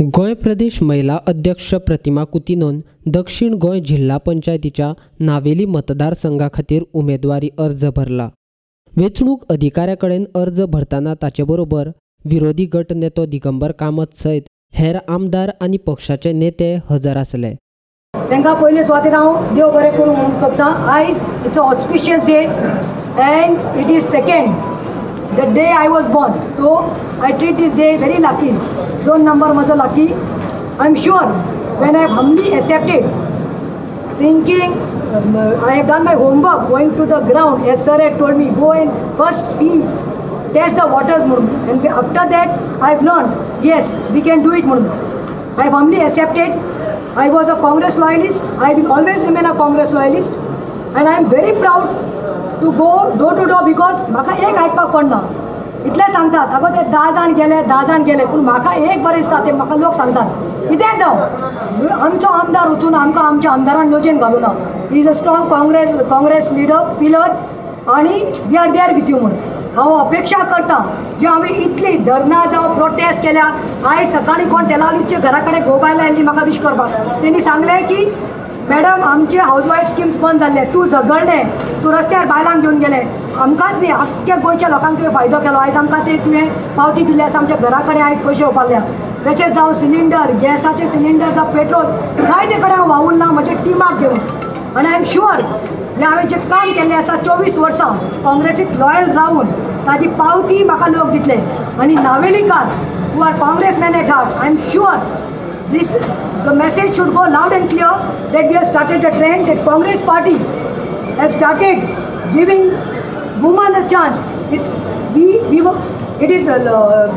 गोंय प्रदेश महिला अध्यक्ष प्रतिमा कुतीनोन दक्षिण गोंय जिल्हा पंचायतीच्या नावेली मतदारसंघा खातीर उमेदवारी अर्ज भरला। वेंचणूक अधिकाऱ्याकडेन अर्ज भरतना ताचे बरोबर विरोधी गट नेतो दिगंबर कामत सयत हेर आमदार आनी पक्षाचे नेते हजर आसले। तांकां पयले सुवातेर हांव देव बरें करूं म्हणूंक सोदतां। आयज it's a auspicious day end it is second the day I was born, so I treat this day very lucky. Don't number was lucky. I'm sure when I have humbly accepted, thinking I have done my homework, going to the ground as sir had told me, go and first see, test the waters, and after that I have learned yes, we can do it. I have humbly accepted. I was a Congress loyalist. I will always remain a Congress loyalist, and I am very proud to go door to door because म्हाका एक आयकपाक पडना। इतले सांगतात अगो ते 10 जाण गेले पूण म्हाका एक बरें दिसता ते म्हाका लोक सांगतात कितें जावं आमचो आमदार वचून आमकां आमच्या आमदारान लोचेन घालूं ना। He is a strong Congress leader pillar आनी we are there with you म्हणून हांव अपेक्षा करता जे हांवें इतली धरना जावं प्रोटेस्ट केल्या। आयज सकाळीं कोण तेलावलीच्या घरा कडेन घोव बायलां आयल्लीं म्हाका विश करपाक तेणी सांगलें की मॅडम आमचे हाऊसवाईफ स्किम्स बंद जाल्ले, तूं झगडलें, तूं रस्त्यार बायलांक घेवन गेले, आमकांच न्ही आख्ख्या गोंयच्या लोकांक तुवें फायदो केलो। आयज आमकां ते तुवें पावती दिल्ली आसा, आमच्या घरा कडेन आयज पयशे येवपाल्या। तशेंच जावं सिलिंडर, गॅसाचे सिलिंडर जावं पेट्रोल जायते कडेन हांव वावूरना म्हज्या टिमाक घेवन। आनी आय एम शुअर हांवें जें काम केल्लें आसा 24 वर्सां काँग्रेसीक लॉयल रावन ताजी पावती म्हाका लोक दितले। आनी Navelikar who are Congress man at heart, I am sure the message should go loud and clear that we have started a trend that Congress party have started giving women a chance. It is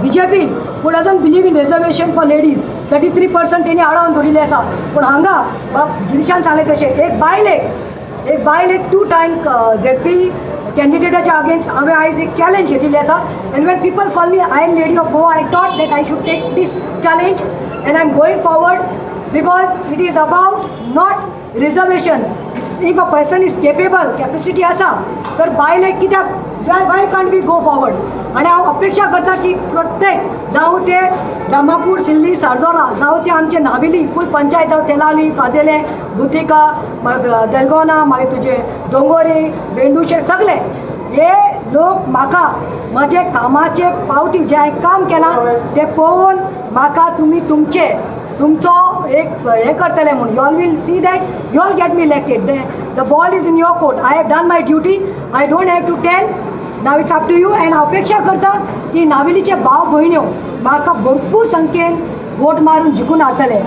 BJP who doesn't believe in reservation for ladies. 33% तेणी आडावन दवरिल्ले आसा पूण हांगा गिरीशान सांगले तशें एक बायलेक 2 टायम ZP कॅन्डिडेटाच्या अगेन्स्ट हांवें आयज एक चॅलेंज घेतिल्ली आसा। End when people call me Iron Lady of Goa, I thought that I should take this challenge and I'm going forward because it is about not reservation. If a person is capacity आसा तर बायलेक कित्याक why can't we go forward? आणि हांव अपेक्षा करता की प्रत्येक जावं ते दामापूर, सिल्ली, सारजोरा जावं ते आमचे नावेली फूल पंचायत जावं तेलावली, फादेले, बुतिका, देलगोना, मागीर तुजे दोंगोरी, बेंडुशे सगळे हे लोक म्हाका म्हजे कामाचे पावती जे हांवें काम केलां ते पळोवन म्हाका तुमी तुमचो एक हे करतले म्हणून you all will see that you all get me elected. The ball is in your court. I have done my duty. I don't have to tell. Now it's up to you. And अपेक्षा करता की नावेलीचे भाव भयण्यो म्हाका भरपूर संख्येन vote मारून जिखून हाडटले।